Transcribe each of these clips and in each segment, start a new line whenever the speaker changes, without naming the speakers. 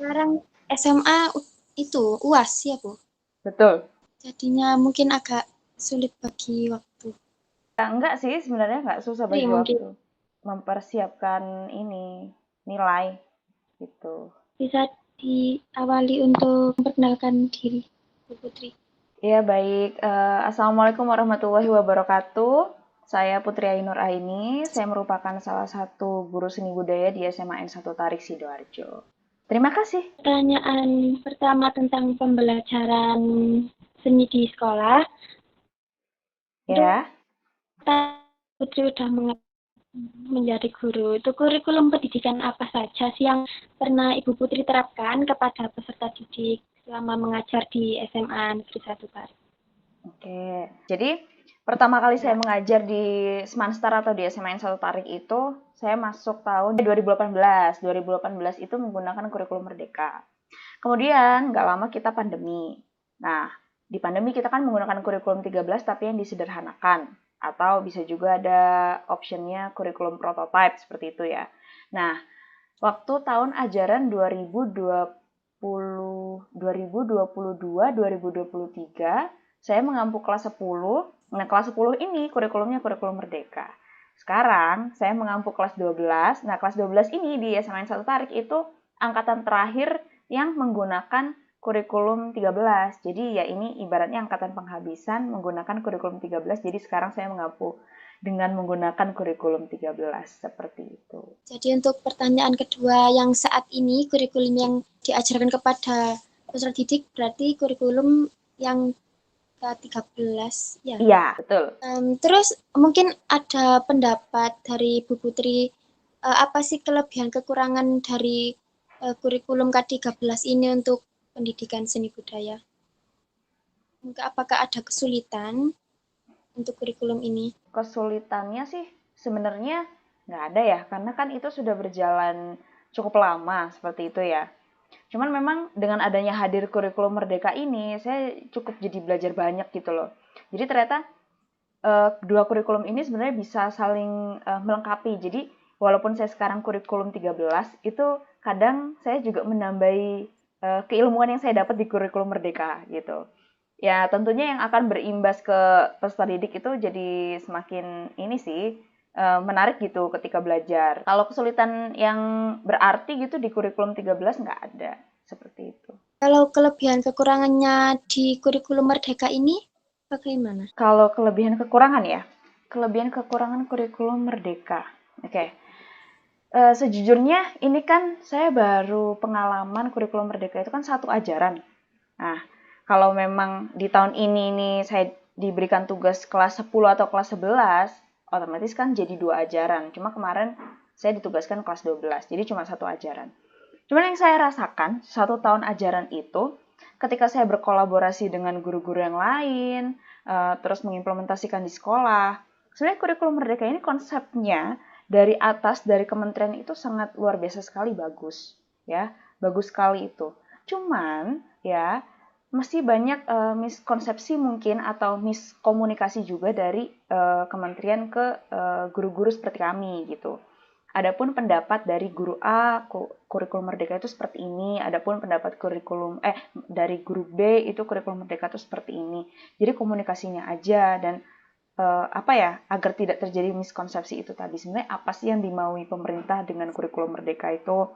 sekarang SMA itu UAS ya, Bu?
Betul.
Jadinya mungkin agak sulit bagi waktu.
Enggak sih, sebenarnya enggak susah
Jadi
bagi
mungkin
waktu. Mempersiapkan ini, nilai, gitu.
bisa diawali untuk memperkenalkan diri, Bu Putri.
Iya, baik. Assalamualaikum warahmatullahi wabarakatuh. Saya Putri Ainur Aini. Saya merupakan salah satu guru seni budaya di SMA N1 Tarik Sidoarjo. Terima kasih.
Pertanyaan pertama tentang pembelajaran seni di sekolah. Itu
Ya.
Putri sudah menjadi guru. Itu kurikulum pendidikan apa saja sih yang pernah Ibu Putri terapkan kepada peserta didik selama mengajar di SMA Negeri 1 Tarik?
Oke. Jadi, pertama kali saya
Ya.
mengajar di Semanstar atau di SMA N1 Tarik itu, saya masuk tahun 2018. 2018 itu menggunakan kurikulum Merdeka. Kemudian, nggak lama kita pandemi. Nah, di pandemi kita kan menggunakan kurikulum 13 tapi yang disederhanakan. Atau bisa juga ada optionnya kurikulum prototype seperti itu ya. Nah, waktu tahun ajaran 2022-2023, saya mengampu kelas 10. Nah, kelas 10 ini kurikulumnya kurikulum Merdeka. Sekarang, saya mengampu kelas 12. Nah, kelas 12 ini di SMA 1 Tarik itu angkatan terakhir yang menggunakan kurikulum 13. Jadi ya ini ibaratnya angkatan penghabisan menggunakan kurikulum 13. Jadi sekarang saya mengampu dengan menggunakan kurikulum 13 seperti itu.
Jadi untuk pertanyaan kedua yang saat ini kurikulum yang diajarkan kepada peserta didik berarti kurikulum yang ke-13 ya.
Iya, betul.
Terus mungkin ada pendapat dari Bu Putri apa sih kelebihan kekurangan dari kurikulum K13 ini untuk pendidikan seni budaya? Apakah ada kesulitan untuk kurikulum ini?
Kesulitannya sih sebenarnya nggak ada ya, karena kan itu sudah berjalan cukup lama seperti itu ya. Cuman memang dengan adanya hadir kurikulum Merdeka ini, saya cukup jadi belajar banyak gitu loh. Jadi ternyata dua kurikulum ini sebenarnya bisa saling melengkapi. Jadi walaupun saya sekarang kurikulum 13, itu kadang saya juga menambahi keilmuan yang saya dapat di kurikulum Merdeka gitu. Ya tentunya yang akan berimbas ke peserta didik itu jadi semakin ini sih menarik gitu ketika belajar. Kalau kesulitan yang berarti gitu di kurikulum 13 nggak ada seperti itu.
Kalau kelebihan kekurangannya di kurikulum Merdeka ini bagaimana?
Kalau kelebihan kekurangan ya, kelebihan kekurangan kurikulum Merdeka. Oke. Sejujurnya ini kan saya baru pengalaman kurikulum Merdeka itu kan satu ajaran. Nah, kalau memang di tahun ini saya diberikan tugas kelas 10 atau kelas 11, otomatis kan jadi dua ajaran. Cuma kemarin saya ditugaskan kelas 12, jadi cuma satu ajaran. Cuman yang saya rasakan, satu tahun ajaran itu, ketika saya berkolaborasi dengan guru-guru yang lain, terus mengimplementasikan di sekolah, sebenarnya kurikulum Merdeka ini konsepnya dari atas, dari kementerian itu sangat luar biasa sekali bagus. Ya, bagus sekali itu. Cuman, ya, masih banyak miskonsepsi mungkin atau miskomunikasi juga dari kementerian ke guru-guru seperti kami gitu. Adapun pendapat dari guru A, kurikulum Merdeka itu seperti ini. Adapun pendapat dari guru B itu kurikulum Merdeka itu seperti ini. Jadi komunikasinya aja dan agar tidak terjadi miskonsepsi itu tadi. Sebenarnya apa sih yang dimaui pemerintah dengan kurikulum Merdeka itu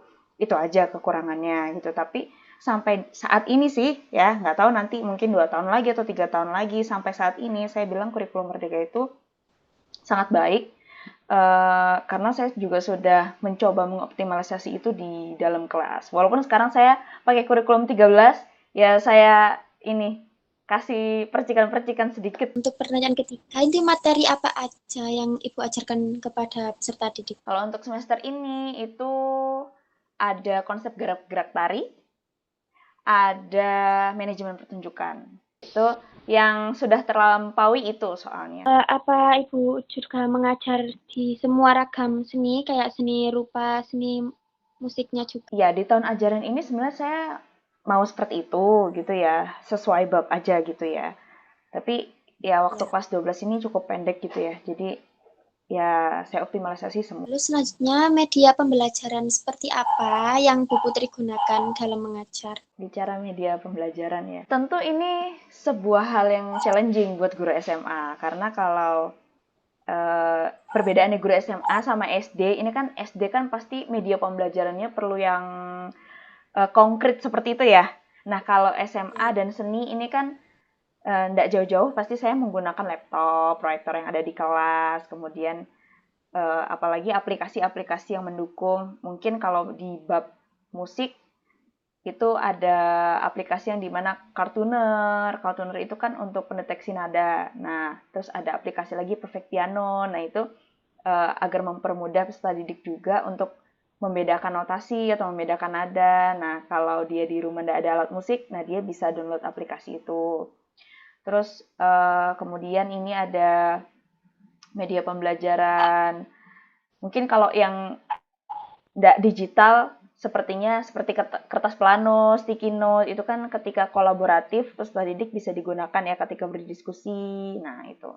aja kekurangannya gitu. Tapi sampai saat ini sih ya nggak tahu nanti mungkin 2 tahun lagi atau 3 tahun lagi, sampai saat ini saya bilang kurikulum Merdeka itu sangat baik. Karena saya juga sudah mencoba mengoptimalisasi itu di dalam kelas. Walaupun sekarang saya pakai kurikulum 13, ya saya ini kasih percikan-percikan sedikit.
Untuk pertanyaan ketiga, ini materi apa aja yang Ibu ajarkan kepada peserta didik?
Kalau untuk semester ini itu ada konsep gerak-gerak tari, ada manajemen pertunjukan. Itu yang sudah terlampaui itu soalnya.
Apa Ibu juga mengajar di semua ragam seni, kayak seni rupa, seni musiknya juga?
Ya, di tahun ajaran ini sebenarnya saya mau seperti itu gitu ya, sesuai bab aja gitu ya. Tapi ya waktu
Ya.
kelas 12 ini cukup pendek gitu ya. Jadi ya saya optimalisasi semua.
Lalu selanjutnya media pembelajaran seperti apa yang Bu Putri gunakan dalam mengajar?
Bicara media pembelajaran ya. Tentu ini sebuah hal yang challenging buat guru SMA karena kalau perbedaannya guru SMA sama SD, ini kan SD kan pasti media pembelajarannya perlu yang konkret seperti itu ya. Nah kalau SMA dan seni ini kan nggak jauh-jauh, pasti saya menggunakan laptop, proyektor yang ada di kelas, kemudian apalagi aplikasi-aplikasi yang mendukung. Mungkin kalau di bab musik itu ada aplikasi yang dimana Kartuner itu kan untuk pendeteksi nada. Nah, terus ada aplikasi lagi Perfect Piano. Nah, itu agar mempermudah peserta didik juga untuk membedakan notasi atau membedakan nada. Nah, kalau dia di rumah tidak ada alat musik, nah dia bisa download aplikasi itu. Terus kemudian ini ada media pembelajaran. Mungkin kalau yang tidak digital, sepertinya seperti kertas plano, sticky note, itu kan ketika kolaboratif, peserta didik bisa digunakan ya ketika berdiskusi. Nah, itu.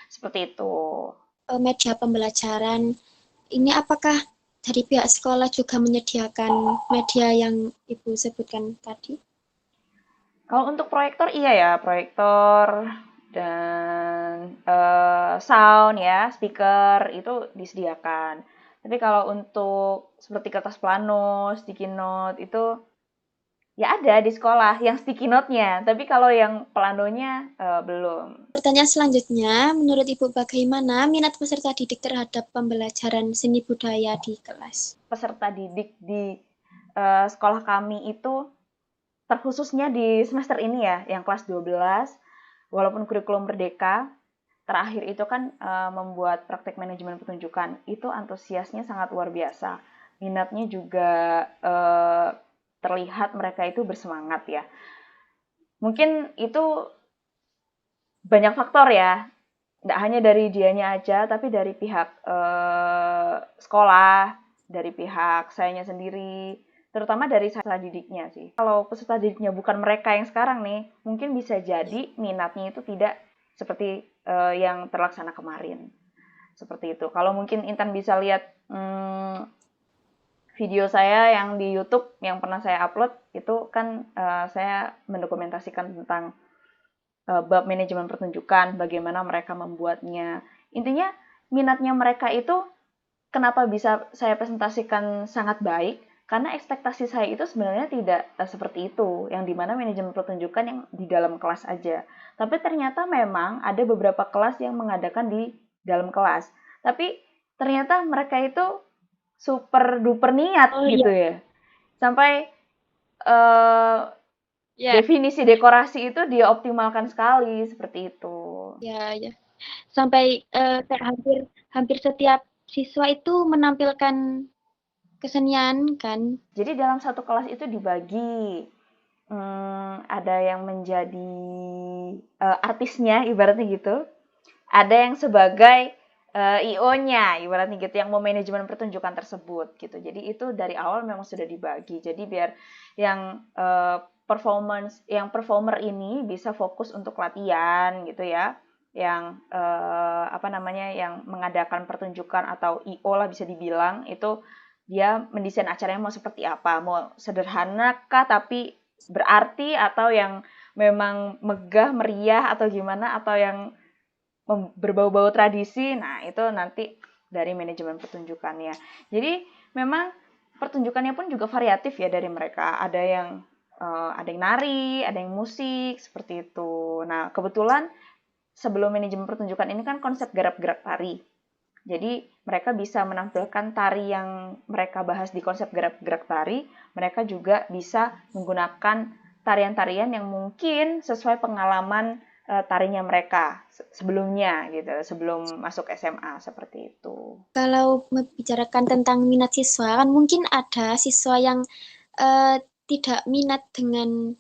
Seperti itu.
Media pembelajaran ini apakah dari pihak sekolah juga menyediakan media yang Ibu sebutkan tadi?
Kalau untuk proyektor, iya ya, proyektor dan sound ya, speaker itu disediakan. Tapi kalau untuk seperti kertas plano, sticky note itu ya ada di sekolah yang sticky note-nya, tapi kalau yang planonya belum.
Pertanyaan selanjutnya, menurut Ibu bagaimana minat peserta didik terhadap pembelajaran seni budaya di kelas?
Peserta didik di sekolah kami itu terkhususnya di semester ini ya, yang kelas 12, walaupun kurikulum merdeka, terakhir itu kan membuat praktek manajemen pertunjukan, itu antusiasnya sangat luar biasa. Minatnya juga terlihat mereka itu bersemangat ya. Mungkin itu banyak faktor ya, tidak hanya dari dianya aja, tapi dari pihak sekolah, dari pihak sayanya sendiri, terutama dari peserta didiknya sih. Kalau peserta didiknya bukan mereka yang sekarang nih, mungkin bisa jadi minatnya itu tidak seperti yang terlaksana kemarin. Seperti itu. Kalau mungkin Intan bisa lihat video saya yang di YouTube yang pernah saya upload, itu kan saya mendokumentasikan tentang bab manajemen pertunjukan, bagaimana mereka membuatnya. Intinya minatnya mereka itu kenapa bisa saya presentasikan sangat baik, karena ekspektasi saya itu sebenarnya tidak seperti itu, yang dimana manajemen pertunjukan yang di dalam kelas aja. Tapi ternyata memang ada beberapa kelas yang mengadakan di dalam kelas. Tapi ternyata mereka itu super duper niat gitu ya. Sampai definisi dekorasi itu dia optimalkan sekali, seperti itu.
Ya. Sampai hampir setiap siswa itu menampilkan kesenian kan.
Jadi dalam satu kelas itu dibagi, ada yang menjadi artisnya, ibaratnya gitu. Ada yang sebagai IO-nya, ibaratnya gitu, yang memanajemen pertunjukan tersebut gitu. Jadi itu dari awal memang sudah dibagi. Jadi biar yang performer ini bisa fokus untuk latihan gitu ya. Yang yang mengadakan pertunjukan atau IO lah bisa dibilang, itu dia mendesain acaranya mau seperti apa, mau sederhana kah tapi berarti, atau yang memang megah meriah atau gimana, atau yang berbau-bau tradisi. Nah, itu nanti dari manajemen pertunjukannya. Jadi memang pertunjukannya pun juga variatif ya dari mereka. Ada yang nari, ada yang musik, seperti itu. Nah, kebetulan sebelum manajemen pertunjukan ini kan konsep garap-gerak tari. Jadi mereka bisa menampilkan tari yang mereka bahas di konsep garap-gerak tari. Mereka juga bisa menggunakan tarian-tarian yang mungkin sesuai pengalaman tarinya mereka sebelumnya gitu, sebelum masuk SMA, seperti itu.
Kalau membicarakan tentang minat siswa, kan mungkin ada siswa yang tidak minat dengan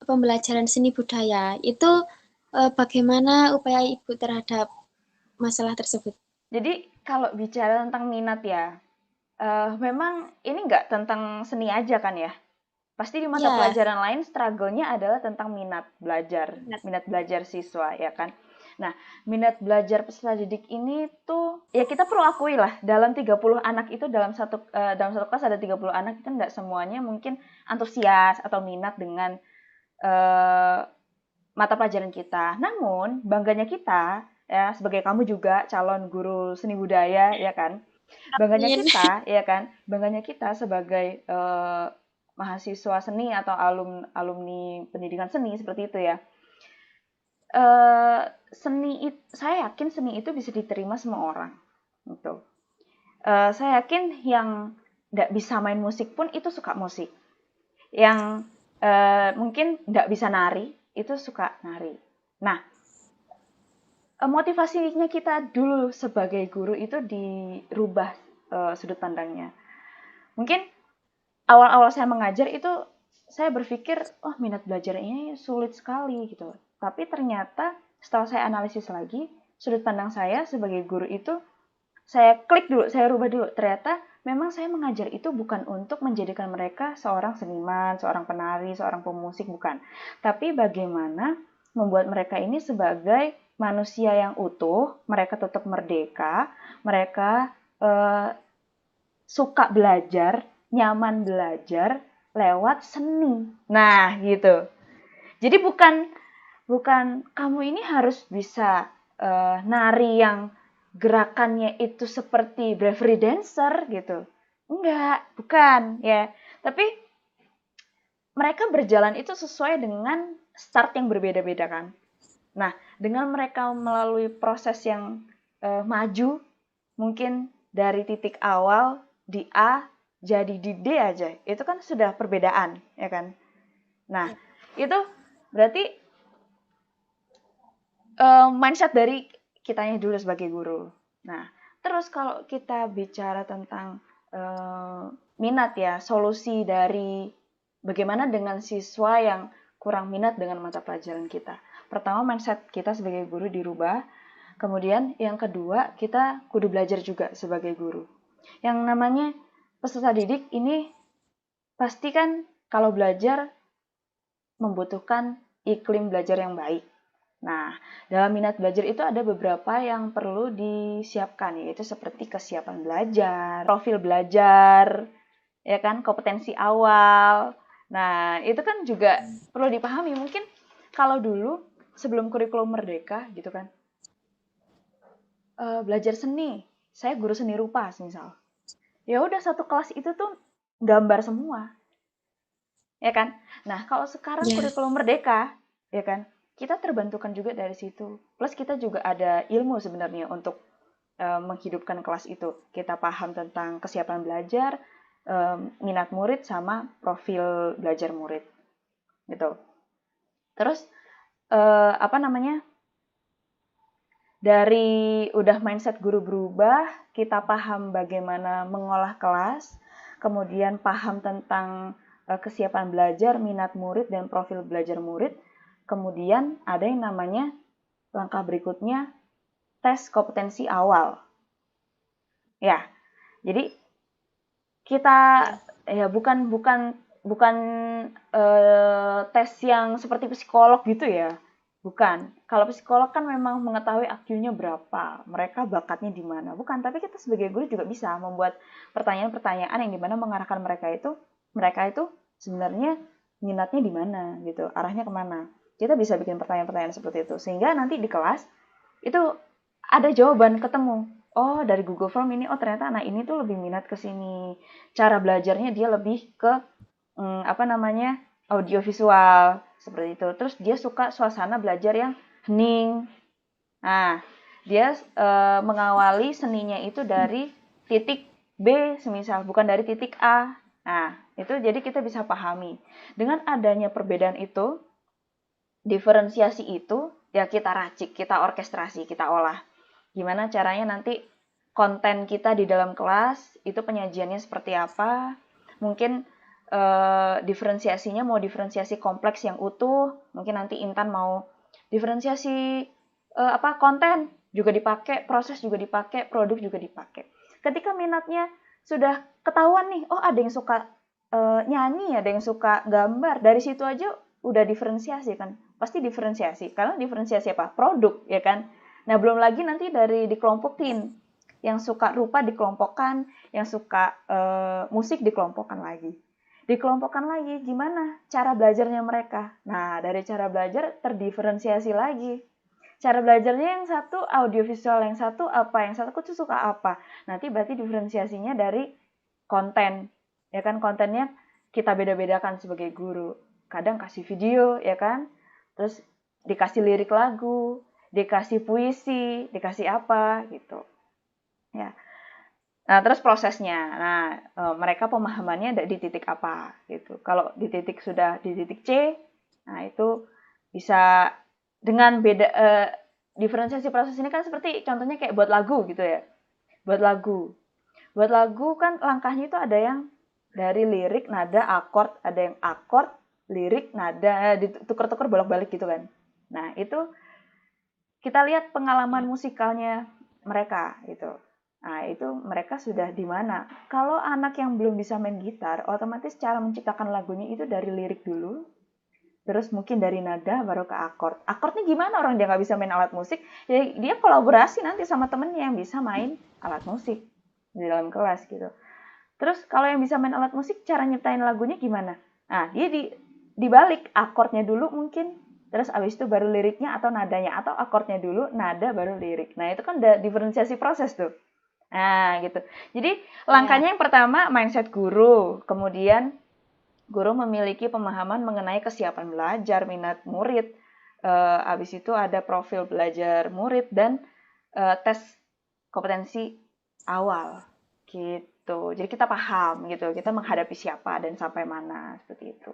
pembelajaran seni budaya. Itu bagaimana upaya Ibu terhadap masalah tersebut?
Jadi kalau bicara tentang minat ya, memang ini nggak tentang seni aja kan ya. Pasti di mata pelajaran lain struggle-nya adalah tentang minat belajar siswa ya kan. Nah, minat belajar peserta didik ini tuh ya kita perlu akui lah, dalam 30 anak itu dalam satu kelas ada 30 anak, itu enggak semuanya mungkin antusias atau minat dengan mata pelajaran kita. Namun, bangganya kita ya sebagai kamu juga calon guru seni budaya ya kan. Bangganya
Amin.
kita ya kan, bangganya kita sebagai mahasiswa seni atau alumni pendidikan seni seperti itu ya. Saya yakin seni itu bisa diterima semua orang gitu. Saya yakin yang nggak bisa main musik pun itu suka musik, yang mungkin nggak bisa nari itu suka nari. Nah, motivasinya kita dulu sebagai guru itu dirubah sudut pandangnya. Mungkin awal-awal saya mengajar itu saya berpikir, oh minat belajar ini sulit sekali gitu. Tapi ternyata setelah saya analisis lagi, sudut pandang saya sebagai guru itu saya klik dulu, saya rubah dulu. Ternyata memang saya mengajar itu bukan untuk menjadikan mereka seorang seniman, seorang penari, seorang pemusik, bukan. Tapi bagaimana membuat mereka ini sebagai manusia yang utuh, mereka tetap merdeka, mereka suka belajar, nyaman belajar lewat seni. Nah, gitu. Jadi bukan kamu ini harus bisa nari yang gerakannya itu seperti bravery dancer gitu. Enggak, bukan ya. Tapi mereka berjalan itu sesuai dengan start yang berbeda-beda kan. Nah, dengan mereka melalui proses yang maju, mungkin dari titik awal di A jadi di D aja, itu kan sudah perbedaan, ya kan? Nah, itu berarti mindset dari kitanya dulu sebagai guru. Nah, terus kalau kita bicara tentang minat ya, solusi dari bagaimana dengan siswa yang kurang minat dengan mata pelajaran kita. Pertama, mindset kita sebagai guru dirubah. Kemudian yang kedua, kita kudu belajar juga sebagai guru. Yang namanya peserta didik ini pasti kan kalau belajar membutuhkan iklim belajar yang baik. Nah, dalam minat belajar itu ada beberapa yang perlu disiapkan, yaitu seperti kesiapan belajar, profil belajar, ya kan, kompetensi awal. Nah, itu kan juga perlu dipahami. Mungkin kalau dulu sebelum kurikulum merdeka gitu kan, belajar seni, saya guru seni rupa misal. Ya udah satu kelas itu tuh gambar semua, ya kan? Nah, kalau sekarang
Ya,
kurikulum merdeka, ya kan? Kita terbantukan juga dari situ. Plus kita juga ada ilmu sebenarnya untuk menghidupkan kelas itu. Kita paham tentang kesiapan belajar, minat murid sama profil belajar murid. Gitu. Terus apa namanya? Dari udah mindset guru berubah, kita paham bagaimana mengolah kelas, kemudian paham tentang kesiapan belajar, minat murid, dan profil belajar murid. Kemudian ada yang namanya langkah berikutnya, tes kompetensi awal. Ya, jadi kita ya bukan tes yang seperti psikolog gitu ya. Bukan. Kalau psikolog kan memang mengetahui IQ-nya berapa, mereka bakatnya di mana. Bukan, tapi kita sebagai guru juga bisa membuat pertanyaan-pertanyaan yang dimana mengarahkan mereka itu sebenarnya minatnya di mana gitu, arahnya kemana. Kita bisa bikin pertanyaan-pertanyaan seperti itu, sehingga nanti di kelas itu ada jawaban ketemu. Oh, dari Google Form ini, oh ternyata anak ini tuh lebih minat ke sini. Cara belajarnya dia lebih ke audiovisual seperti itu. Terus dia suka suasana belajar yang hening. Nah, dia mengawali seninya itu dari titik B semisal, bukan dari titik A. Nah, itu jadi kita bisa pahami. Dengan adanya perbedaan itu, diferensiasi itu, ya kita racik, kita orkestrasi, kita olah. Gimana caranya nanti konten kita di dalam kelas, itu penyajiannya seperti apa. Mungkin diferensiasinya mau diferensiasi kompleks yang utuh, mungkin nanti Intan mau diferensiasi konten juga dipakai, proses juga dipakai, produk juga dipakai. Ketika minatnya sudah ketahuan nih, oh ada yang suka nyanyi, ada yang suka gambar, dari situ aja udah diferensiasi kan. pasti diferensiasi. Karena diferensiasi apa? Produk, ya kan? Nah, belum lagi nanti dari dikelompokin. Yang suka rupa dikelompokkan, yang suka musik dikelompokkan lagi. Dikelompokkan lagi, gimana cara belajarnya mereka? Nah, dari cara belajar terdiferensiasi lagi. Cara belajarnya yang satu audiovisual, yang satu apa, yang satu tuh suka apa. Nanti berarti diferensiasinya dari konten. Ya kan, kontennya kita beda-bedakan sebagai guru. Kadang kasih video, ya kan? Terus dikasih lirik lagu, dikasih puisi, dikasih apa gitu. Ya. Nah, terus prosesnya. Nah, mereka pemahamannya di titik apa gitu. Kalau di titik sudah di titik C, nah itu bisa dengan beda diferensiasi proses ini kan seperti contohnya kayak buat lagu gitu ya. Buat lagu. Buat lagu kan langkahnya itu ada yang dari lirik, nada, akord, ada yang akord, lirik, nada, ditukar-tukar bolak-balik gitu kan. Nah, itu kita lihat pengalaman musikalnya mereka gitu. Nah, itu mereka sudah di mana. Kalau anak yang belum bisa main gitar, otomatis cara menciptakan lagunya itu dari lirik dulu, terus mungkin dari nada, baru ke akord. Akordnya gimana orang dia nggak bisa main alat musik? Ya, dia kolaborasi nanti sama temennya yang bisa main alat musik di dalam kelas gitu. Terus kalau yang bisa main alat musik, cara nyiptain lagunya gimana? Nah, dia dibalik akordnya dulu mungkin, terus abis itu baru liriknya atau nadanya, atau akordnya dulu, nada baru lirik. Nah, itu kan udah diferensiasi proses tuh. Nah, gitu. Jadi, langkahnya yang pertama mindset guru, kemudian guru memiliki pemahaman mengenai kesiapan belajar, minat murid. Habis itu ada profil belajar murid dan tes kompetensi awal. Gitu. Jadi kita paham gitu, kita menghadapi siapa dan sampai mana seperti itu.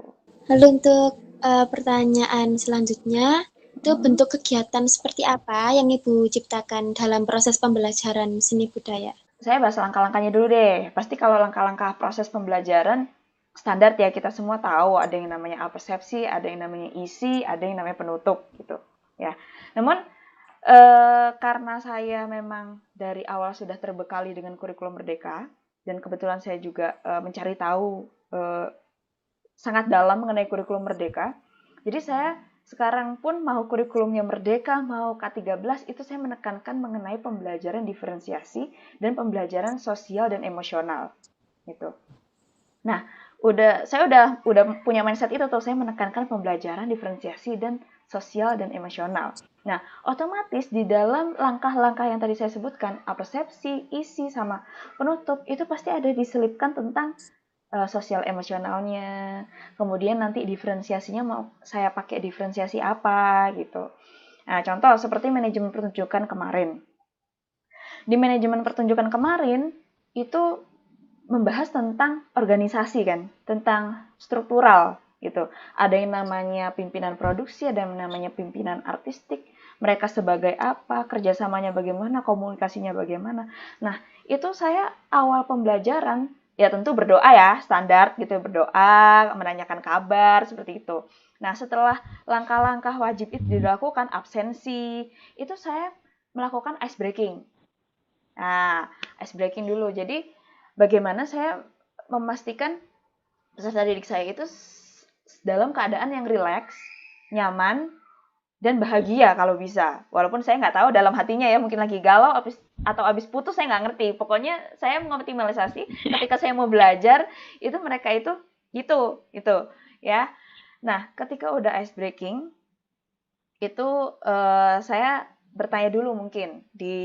Lalu untuk pertanyaan selanjutnya, itu bentuk kegiatan seperti apa yang Ibu ciptakan dalam proses pembelajaran seni budaya?
Saya bahas langkah-langkahnya dulu deh. Pasti kalau langkah-langkah proses pembelajaran standar ya, kita semua tahu ada yang namanya apersepsi, ada yang namanya isi, ada yang namanya penutup gitu ya. Namun karena saya memang dari awal sudah terbekali dengan kurikulum Merdeka dan kebetulan saya juga mencari tahu sangat dalam mengenai kurikulum Merdeka. Jadi saya sekarang pun mau kurikulumnya Merdeka, mau K13, itu saya menekankan mengenai pembelajaran diferensiasi dan pembelajaran sosial dan emosional. Gitu. Nah, saya udah punya mindset itu tuh, saya menekankan pembelajaran diferensiasi dan sosial dan emosional. Nah, otomatis di dalam langkah-langkah yang tadi saya sebutkan, apersepsi, isi, sama penutup, itu pasti ada diselipkan tentang sosial emosionalnya, kemudian nanti diferensiasinya mau saya pakai diferensiasi apa gitu. Nah, contoh seperti manajemen pertunjukan kemarin. Di manajemen pertunjukan kemarin itu membahas tentang organisasi kan, tentang struktural gitu. Ada yang namanya pimpinan produksi, ada yang namanya pimpinan artistik. Mereka sebagai apa, kerjasamanya bagaimana, komunikasinya bagaimana. Nah, itu saya awal pembelajaran ya tentu berdoa ya, standar gitu, berdoa, menanyakan kabar, seperti itu. Nah, setelah langkah-langkah wajib itu dilakukan, absensi, itu saya melakukan ice breaking. Nah, ice breaking dulu. Jadi, bagaimana saya memastikan peserta didik saya itu dalam keadaan yang rileks, nyaman, dan bahagia kalau bisa. Walaupun saya nggak tahu dalam hatinya ya, mungkin lagi galau atau abis putus, saya nggak ngerti. Pokoknya saya mengoptimalisasi ketika saya mau belajar, itu mereka itu gitu ya. Nah, ketika udah ice breaking, itu saya bertanya dulu mungkin di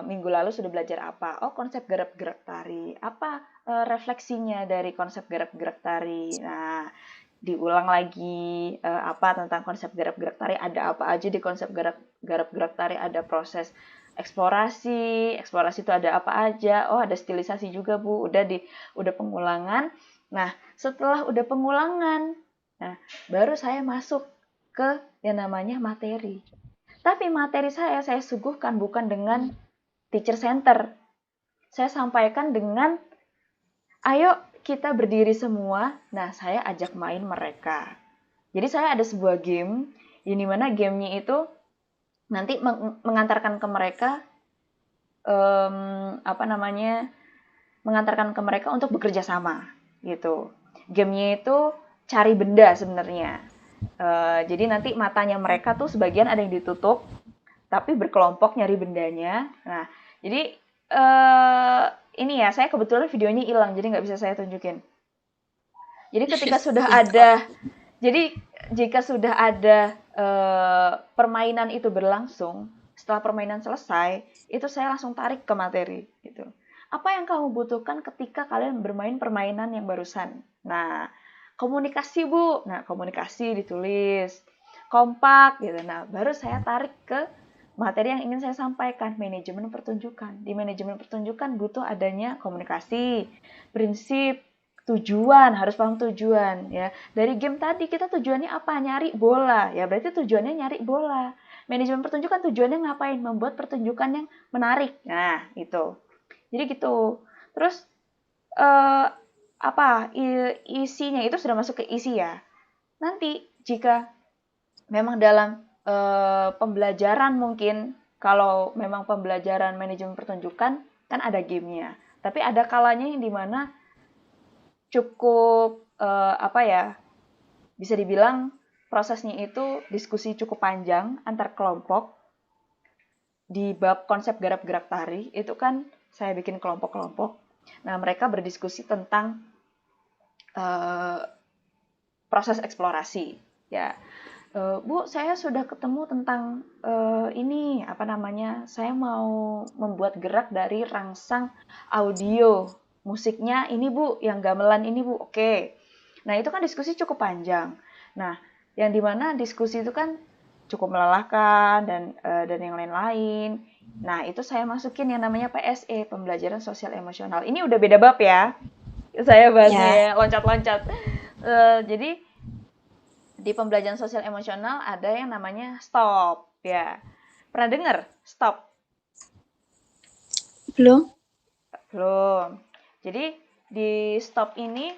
minggu lalu sudah belajar apa. Oh, konsep gerak-gerak tari. Apa refleksinya dari konsep gerak-gerak tari. Nah, diulang lagi apa tentang konsep gerak-gerak tari, ada apa aja di konsep gerak-gerak tari, ada proses eksplorasi itu ada apa aja, oh ada stilisasi juga Bu, udah pengulangan. Nah, setelah udah pengulangan, nah baru saya masuk ke yang namanya materi. Tapi materi saya suguhkan bukan dengan teacher center. Saya sampaikan dengan ayo kita berdiri semua, nah saya ajak main mereka. Jadi saya ada sebuah game, di mana gamenya itu nanti mengantarkan ke mereka, mengantarkan ke mereka untuk bekerja sama, gitu. Gamenya itu cari benda sebenarnya. Jadi nanti matanya mereka tuh sebagian ada yang ditutup, tapi berkelompok nyari bendanya. Nah, jadi ini ya, saya kebetulan videonya hilang, jadi nggak bisa saya tunjukin. Jadi ketika sudah ada, jadi jika sudah ada permainan itu berlangsung, setelah permainan selesai, itu saya langsung tarik ke materi gitu. Apa yang kamu butuhkan ketika kalian bermain permainan yang barusan? Nah, komunikasi Bu. Nah, komunikasi ditulis. Kompak gitu. Nah, baru saya tarik ke materi yang ingin saya sampaikan, manajemen pertunjukan. Di manajemen pertunjukan butuh adanya komunikasi, prinsip, tujuan, harus paham tujuan ya. Dari game tadi kita tujuannya apa? Nyari bola. Ya berarti tujuannya nyari bola. Manajemen pertunjukan tujuannya ngapain? Membuat pertunjukan yang menarik. Nah, itu. Jadi gitu. Terus isinya itu sudah masuk ke isi ya. Nanti jika memang dalam pembelajaran mungkin kalau memang pembelajaran manajemen pertunjukan kan ada gamenya. Tapi ada kalanya yang dimana cukup bisa dibilang prosesnya itu diskusi cukup panjang antar kelompok di bab konsep gerak-gerak tari itu kan saya bikin kelompok-kelompok. Nah mereka berdiskusi tentang proses eksplorasi ya. Bu, saya sudah ketemu tentang ini saya mau membuat gerak dari rangsang audio musiknya ini Bu, yang gamelan ini Bu, oke. Nah itu kan diskusi cukup panjang. Nah yang dimana diskusi itu kan cukup melelahkan dan yang lain-lain. Nah itu saya masukin yang namanya PSE, pembelajaran sosial emosional. Ini udah beda bab ya. Saya bahasnya ya loncat-loncat. Jadi di pembelajaran sosial emosional ada yang namanya STOP ya. Pernah dengar STOP?
Belum.
Belum. Jadi di STOP ini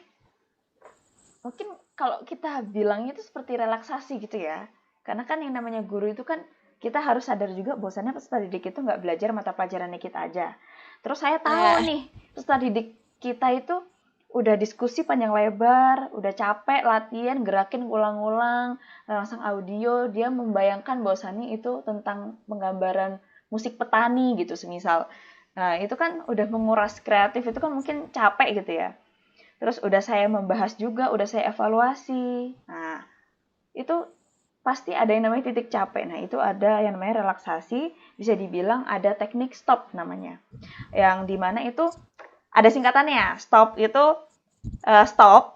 mungkin kalau kita bilangnya itu seperti relaksasi gitu ya. Karena kan yang namanya guru itu kan kita harus sadar juga bahwasannya peserta didik itu nggak belajar mata pelajarannya kita aja. Terus saya tahu nih peserta didik kita itu udah diskusi panjang lebar, udah capek latihan, gerakin ulang-ulang, langsung audio, dia membayangkan bahwasannya itu tentang penggambaran musik petani gitu semisal. Nah, itu kan udah menguras kreatif, itu kan mungkin capek gitu ya. Terus udah saya membahas juga, udah saya evaluasi. Nah, itu pasti ada yang namanya titik capek. Nah, itu ada yang namanya relaksasi, bisa dibilang ada teknik stop namanya. Yang dimana itu ada singkatannya. Stop itu stop,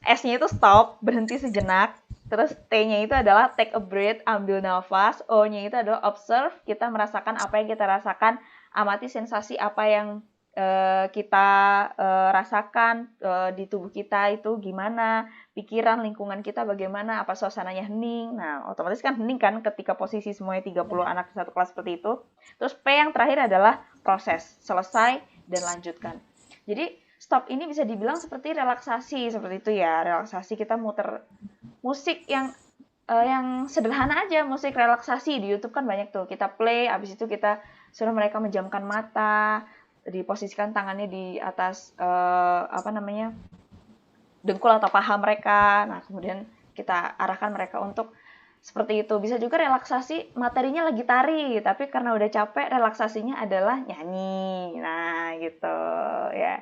S-nya itu stop, berhenti sejenak. Terus T-nya itu adalah take a breath, ambil nafas. O-nya itu adalah observe, kita merasakan apa yang kita rasakan, amati sensasi apa yang kita rasakan di tubuh kita itu gimana, pikiran, lingkungan kita bagaimana, apa suasananya hening. Nah, otomatis kan hening kan ketika posisi semuanya 30 anak di satu kelas seperti itu. Terus P yang terakhir adalah proses, selesai dan lanjutkan. Jadi stop ini bisa dibilang seperti relaksasi seperti itu ya. Relaksasi kita muter musik yang sederhana aja, musik relaksasi di YouTube kan banyak tuh. Kita play, abis itu kita suruh mereka menjamkan mata, diposisikan tangannya di atas dengkul atau paha mereka. Nah, kemudian kita arahkan mereka untuk seperti itu. Bisa juga relaksasi materinya lagi tari, tapi karena udah capek relaksasinya adalah nyanyi. Nah, gitu ya.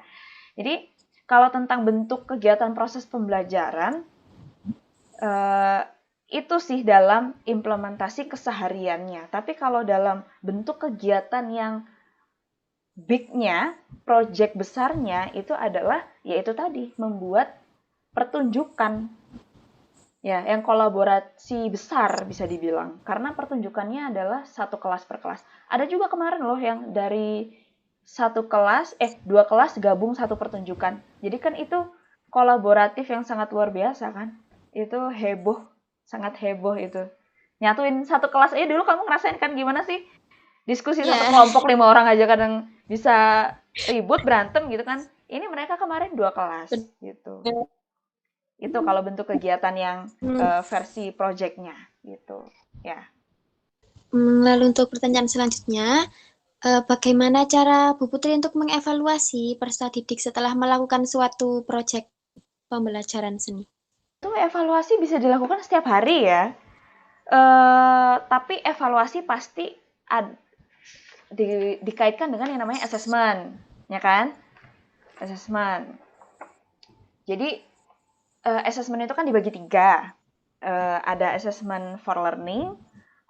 Jadi, kalau tentang bentuk kegiatan proses pembelajaran itu sih dalam implementasi kesehariannya. Tapi kalau dalam bentuk kegiatan yang big-nya, project besarnya itu adalah yaitu tadi membuat pertunjukan ya yang kolaborasi besar bisa dibilang karena pertunjukannya adalah satu kelas per kelas. Ada juga kemarin loh yang dari dua kelas gabung satu pertunjukan. Jadi kan itu kolaboratif yang sangat luar biasa kan. Itu heboh, sangat heboh itu. Nyatuin satu kelas aja dulu kamu ngerasain kan gimana sih? Diskusi satu kelompok 5 orang aja kadang bisa ribut berantem gitu kan. Ini mereka kemarin 2 kelas gitu. Itu kalau bentuk kegiatan yang versi project-nya gitu ya.
Lalu untuk pertanyaan selanjutnya, bagaimana cara Bu Putri untuk mengevaluasi peserta didik setelah melakukan suatu proyek pembelajaran seni?
Itu itu evaluasi bisa dilakukan setiap hari ya. Tapi evaluasi pasti dikaitkan dengan yang namanya assessment, ya kan? Assessment. Jadi assessment itu kan dibagi 3. Ada assessment for learning,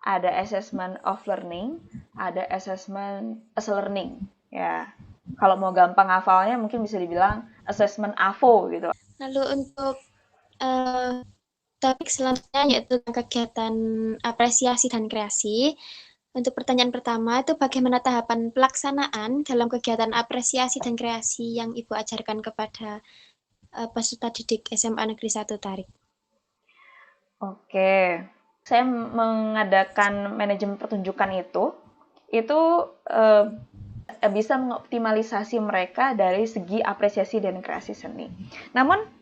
ada assessment of learning, ada assessment as learning. Ya, kalau mau gampang hafalnya mungkin bisa dibilang assessment AVO gitu.
Lalu untuk topik selanjutnya yaitu kegiatan apresiasi dan kreasi. Untuk pertanyaan pertama itu bagaimana tahapan pelaksanaan dalam kegiatan apresiasi dan kreasi yang Ibu ajarkan kepada peserta didik SMA Negeri 1 Tarik?
Oke, saya mengadakan manajemen pertunjukan itu bisa mengoptimalisasi mereka dari segi apresiasi dan kreasi seni. Namun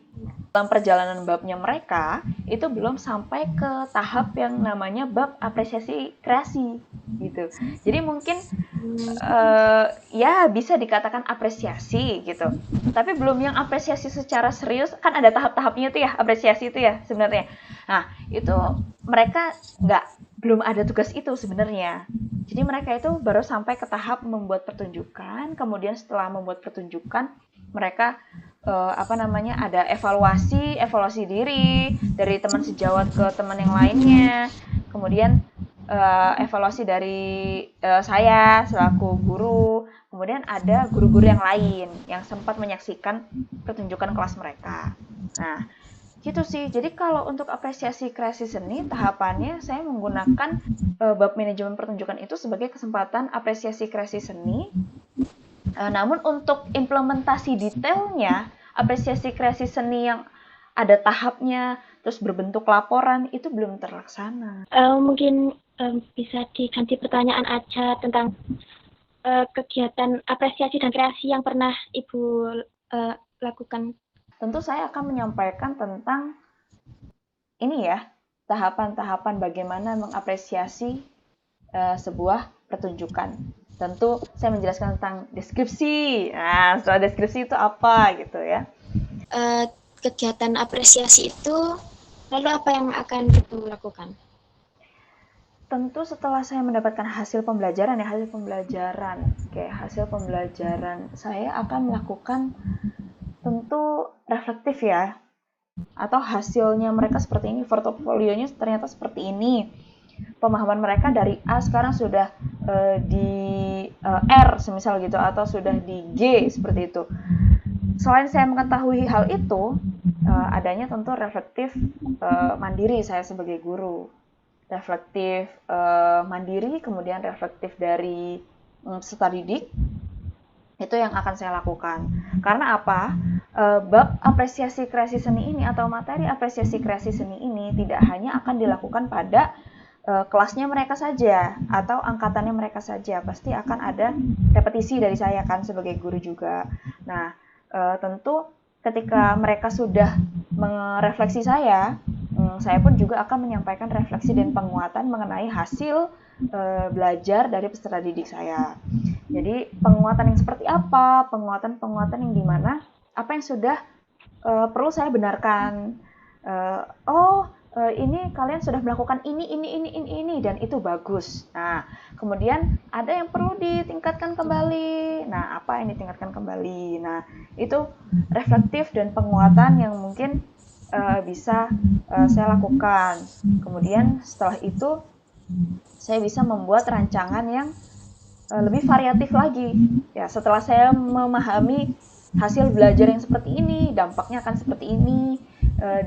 dalam perjalanan babnya mereka itu belum sampai ke tahap yang namanya bab apresiasi kreasi gitu. Jadi mungkin ya bisa dikatakan apresiasi gitu. Tapi belum yang apresiasi secara serius, kan ada tahap-tahapnya tuh ya, apresiasi itu ya sebenarnya. Nah, itu mereka belum ada tugas itu sebenarnya. Jadi mereka itu baru sampai ke tahap membuat pertunjukan, kemudian setelah membuat pertunjukan mereka ada evaluasi diri dari teman sejawat ke teman yang lainnya, kemudian evaluasi dari saya selaku guru, kemudian ada guru-guru yang lain yang sempat menyaksikan pertunjukan kelas mereka. Nah, gitu sih. Jadi kalau untuk apresiasi kreasi seni, tahapannya saya menggunakan bab manajemen pertunjukan itu sebagai kesempatan apresiasi kreasi seni. Namun untuk implementasi detailnya, apresiasi kreasi seni yang ada tahapnya, terus berbentuk laporan, itu belum terlaksana.
Mungkin bisa diganti pertanyaan aja tentang kegiatan apresiasi dan kreasi yang pernah Ibu lakukan.
Tentu saya akan menyampaikan tentang ini ya, tahapan-tahapan bagaimana mengapresiasi sebuah pertunjukan. Tentu saya menjelaskan tentang deskripsi. Nah, setelah deskripsi itu apa gitu ya.
Kegiatan apresiasi itu, lalu apa yang akan Ibu lakukan?
Tentu setelah saya mendapatkan hasil pembelajaran. Oke, hasil pembelajaran saya akan melakukan tentu reflektif ya. Atau hasilnya mereka seperti ini, portofolionya ternyata seperti ini. Pemahaman mereka dari A sekarang sudah di R semisal gitu, atau sudah di G seperti itu. Selain saya mengetahui hal itu, adanya tentu reflektif mandiri saya sebagai guru. Reflektif mandiri, kemudian reflektif dari peserta didik, itu yang akan saya lakukan. Karena apa? Bab apresiasi kreasi seni ini atau materi apresiasi kreasi seni ini tidak hanya akan dilakukan pada kelasnya mereka saja atau angkatannya mereka saja, pasti akan ada repetisi dari saya kan sebagai guru juga. Nah, tentu ketika mereka sudah merefleksi saya pun juga akan menyampaikan refleksi dan penguatan mengenai hasil belajar dari peserta didik saya. Jadi penguatan yang seperti apa? Penguatan yang dimana apa yang sudah perlu saya benarkan. Ini kalian sudah melakukan ini dan itu bagus. Nah, kemudian ada yang perlu ditingkatkan kembali. Nah, apa yang ditingkatkan kembali? Nah, itu reflektif dan penguatan yang mungkin bisa saya lakukan. Kemudian setelah itu saya bisa membuat rancangan yang lebih variatif lagi. Ya, setelah saya memahami hasil belajar yang seperti ini, dampaknya akan seperti ini.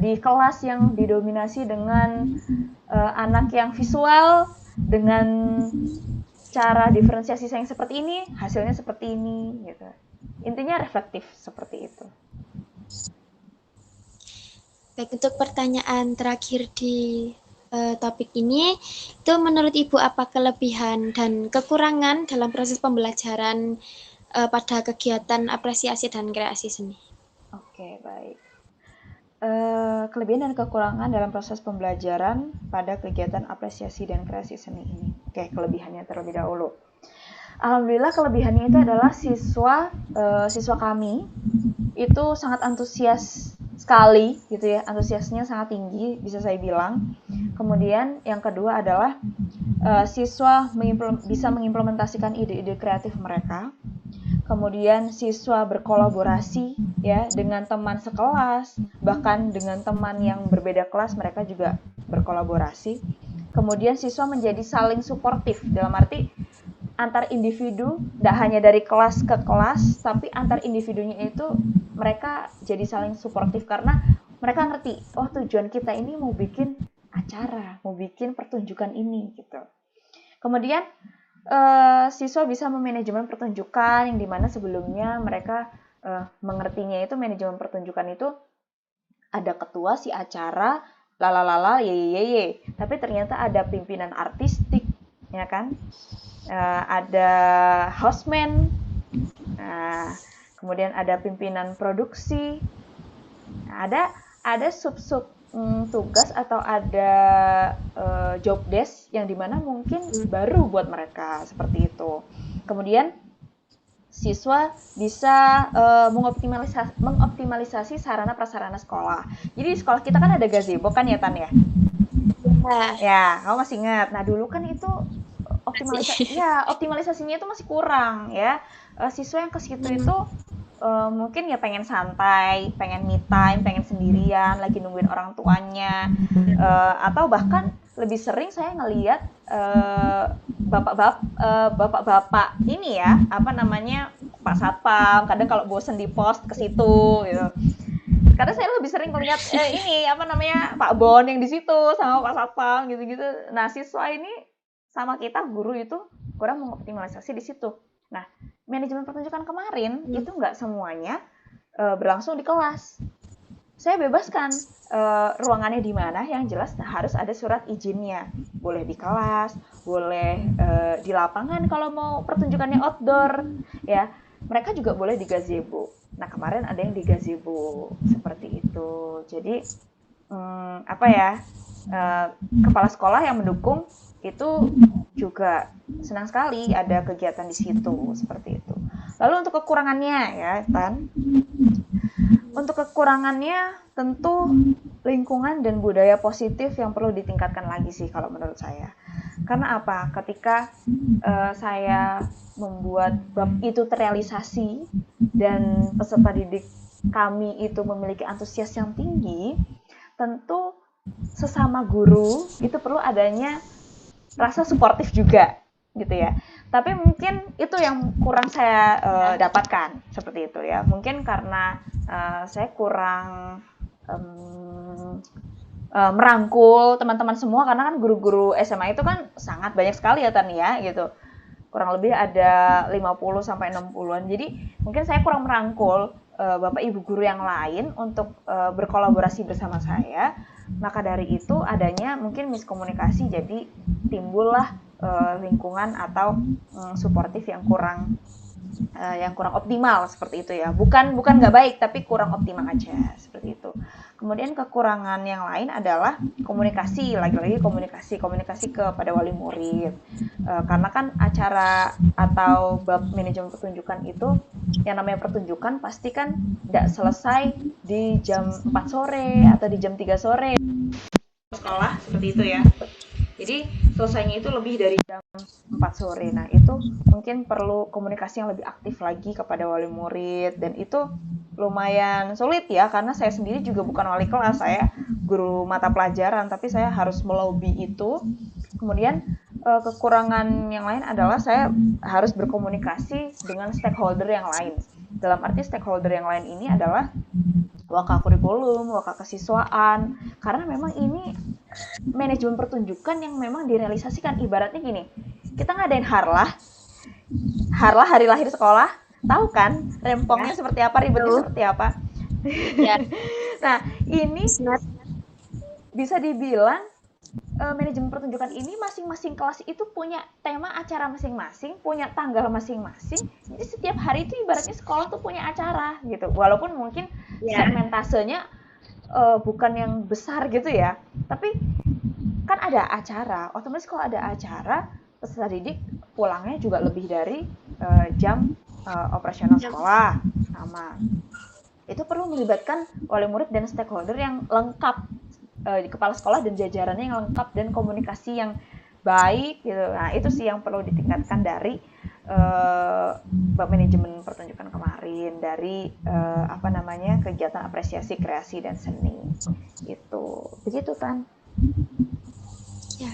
Di kelas yang didominasi dengan anak yang visual, dengan cara diferensiasi saya yang seperti ini, hasilnya seperti ini gitu. Intinya reflektif seperti itu.
Baik, untuk pertanyaan terakhir di topik ini, itu menurut Ibu apa kelebihan dan kekurangan dalam proses pembelajaran pada kegiatan apresiasi dan kreasi seni?
Oke, baik. Kelebihan dan kekurangan dalam proses pembelajaran pada kegiatan apresiasi dan kreasi seni ini. Oke, kelebihannya terlebih dahulu. Alhamdulillah kelebihannya itu adalah siswa kami itu sangat antusias sekali gitu ya, antusiasnya sangat tinggi bisa saya bilang. Kemudian yang kedua adalah siswa bisa mengimplementasikan ide-ide kreatif mereka. Kemudian siswa berkolaborasi ya dengan teman sekelas, bahkan dengan teman yang berbeda kelas mereka juga berkolaborasi. Kemudian siswa menjadi saling suportif, dalam arti antar individu, tidak hanya dari kelas ke kelas, tapi antar individunya itu mereka jadi saling suportif karena mereka ngerti, oh tujuan kita ini mau bikin acara, mau bikin pertunjukan ini gitu. Kemudian siswa bisa memanajemen pertunjukan yang dimana sebelumnya mereka mengertinya itu manajemen pertunjukan itu ada ketua si acara, lalalala, ye. Tapi ternyata ada pimpinan artistik, ya kan? Ada hostman, kemudian ada pimpinan produksi, ada sub-sub tugas atau ada job desk yang dimana mungkin baru buat mereka seperti itu. Kemudian siswa bisa mengoptimalisasi sarana prasarana sekolah. Jadi di sekolah kita kan ada gazebo kan ya Tan ya? Ya, kamu masih ingat. Nah dulu kan itu optimalisasinya itu masih kurang ya. Siswa yang ke situ itu mungkin ya pengen santai, pengen me time, pengen sendirian, lagi nungguin orang tuanya, atau bahkan lebih sering saya ngelihat bapak-bapak ini ya, apa namanya, Pak Satpam, kadang kalau bosen di pos ke situ gitu. Karena saya lebih sering melihat ini apa namanya Pak Bon yang di situ sama Pak Satpam gitu-gitu. Nah siswa ini sama kita guru itu kurang mengoptimalisasi di situ. Nah manajemen pertunjukan kemarin itu nggak semuanya berlangsung di kelas. Saya bebaskan ruangannya di mana, yang jelas harus ada surat izinnya. Boleh di kelas, boleh di lapangan kalau mau pertunjukannya outdoor, ya. Mereka juga boleh di gazebo. Nah kemarin ada yang di gazebo seperti itu. Jadi kepala sekolah yang mendukung itu juga senang sekali ada kegiatan di situ seperti itu. Lalu untuk kekurangannya ya Tan, untuk kekurangannya tentu lingkungan dan budaya positif yang perlu ditingkatkan lagi sih kalau menurut saya. Karena apa? Ketika saya membuat bab itu terrealisasi dan peserta didik kami itu memiliki antusias yang tinggi, tentu sesama guru itu perlu adanya rasa suportif juga gitu ya. Tapi mungkin itu yang kurang saya dapatkan seperti itu ya. Mungkin karena saya kurang merangkul teman-teman semua, karena kan guru-guru SMA itu kan sangat banyak sekali ya Tan ya gitu. Kurang lebih ada 50 sampai 60-an. Jadi mungkin saya kurang merangkul Bapak Ibu guru yang lain untuk berkolaborasi bersama saya. Maka dari itu adanya mungkin miskomunikasi, jadi timbullah lingkungan atau suportif yang kurang optimal seperti itu ya. Bukan nggak baik, tapi kurang optimal aja seperti itu. Kemudian kekurangan yang lain adalah komunikasi, lagi-lagi komunikasi kepada wali murid. Karena kan acara atau bab manajemen pertunjukan itu, yang namanya pertunjukan pasti kan tidak selesai di jam 4 sore atau di jam 3 sore sekolah seperti itu ya. Jadi selesainya itu lebih dari jam 4 sore. Nah itu mungkin perlu komunikasi yang lebih aktif lagi kepada wali murid, dan itu lumayan sulit ya, karena saya sendiri juga bukan wali kelas, saya guru mata pelajaran, tapi saya harus melobi itu. Kemudian kekurangan yang lain adalah saya harus berkomunikasi dengan stakeholder yang lain. Dalam arti stakeholder yang lain ini adalah waka kurikulum, waka kesiswaan, karena memang ini manajemen pertunjukan yang memang direalisasikan. Ibaratnya gini, kita ngadain harlah hari lahir sekolah, tahu kan rempongnya seperti apa, ribetnya seperti apa ya. Nah ini bisa dibilang manajemen pertunjukan ini masing-masing kelas itu punya tema acara masing-masing, punya tanggal masing-masing. Jadi setiap hari itu ibaratnya sekolah tuh punya acara gitu. Walaupun mungkin segmentasenya bukan yang besar gitu ya, tapi kan ada acara. Otomatis kalau ada acara, peserta didik pulangnya juga lebih dari jam operasional sekolah sama. itu perlu melibatkan wali murid dan stakeholder yang lengkap, di kepala sekolah dan jajarannya yang lengkap dan komunikasi yang baik gitu. Nah itu sih yang perlu ditingkatkan dari manajemen pertunjukan kemarin, dari kegiatan apresiasi kreasi dan seni itu begitu kan.
Ya.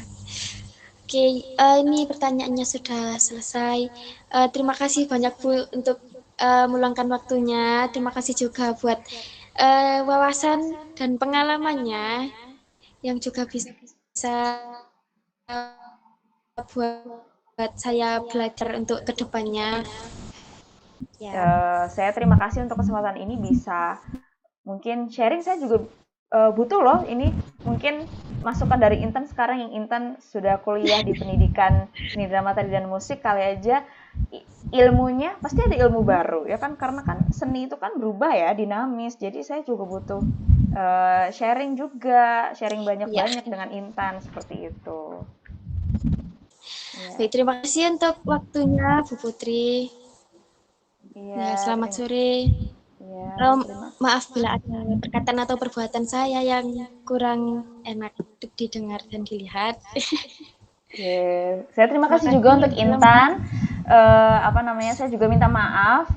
Oke, ini pertanyaannya sudah selesai. Terima kasih banyak Bu untuk meluangkan waktunya. Terima kasih juga buat wawasan dan pengalamannya yang juga bisa buat saya belajar untuk kedepannya. Ya,
Saya terima kasih untuk kesempatan ini bisa mungkin sharing. Saya juga butuh loh ini, mungkin masukan dari Intan sekarang yang Intan sudah kuliah di pendidikan seni drama tari dan musik, kali aja ilmunya pasti ada ilmu baru ya kan, karena kan seni itu kan berubah ya, dinamis. Jadi saya juga butuh sharing juga, sharing
ya.
banyak-banyak dengan Intan seperti itu.
Baik, terima kasih untuk waktunya Bu Putri.
Iya,
Ya, selamat
terima.
sore.
Iya, terima.
Maaf bila ada perkataan atau perbuatan saya yang kurang enak didengar dan dilihat.
Oke, saya terima
Terima
kasih juga
kasih.
untuk Intan. Saya juga minta maaf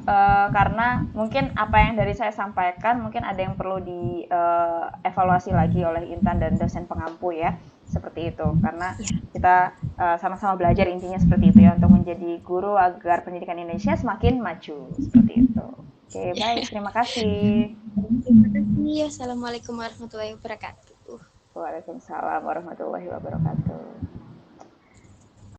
karena mungkin apa yang dari saya sampaikan mungkin ada yang perlu dievaluasi lagi oleh Intan dan dosen pengampu ya, seperti itu. Karena kita sama-sama belajar, intinya seperti itu ya, untuk menjadi guru agar pendidikan Indonesia semakin maju, seperti itu. Oke, baik, terima kasih.
Terima kasih. Assalamualaikum warahmatullahi wabarakatuh.
Waalaikumsalam warahmatullahi wabarakatuh.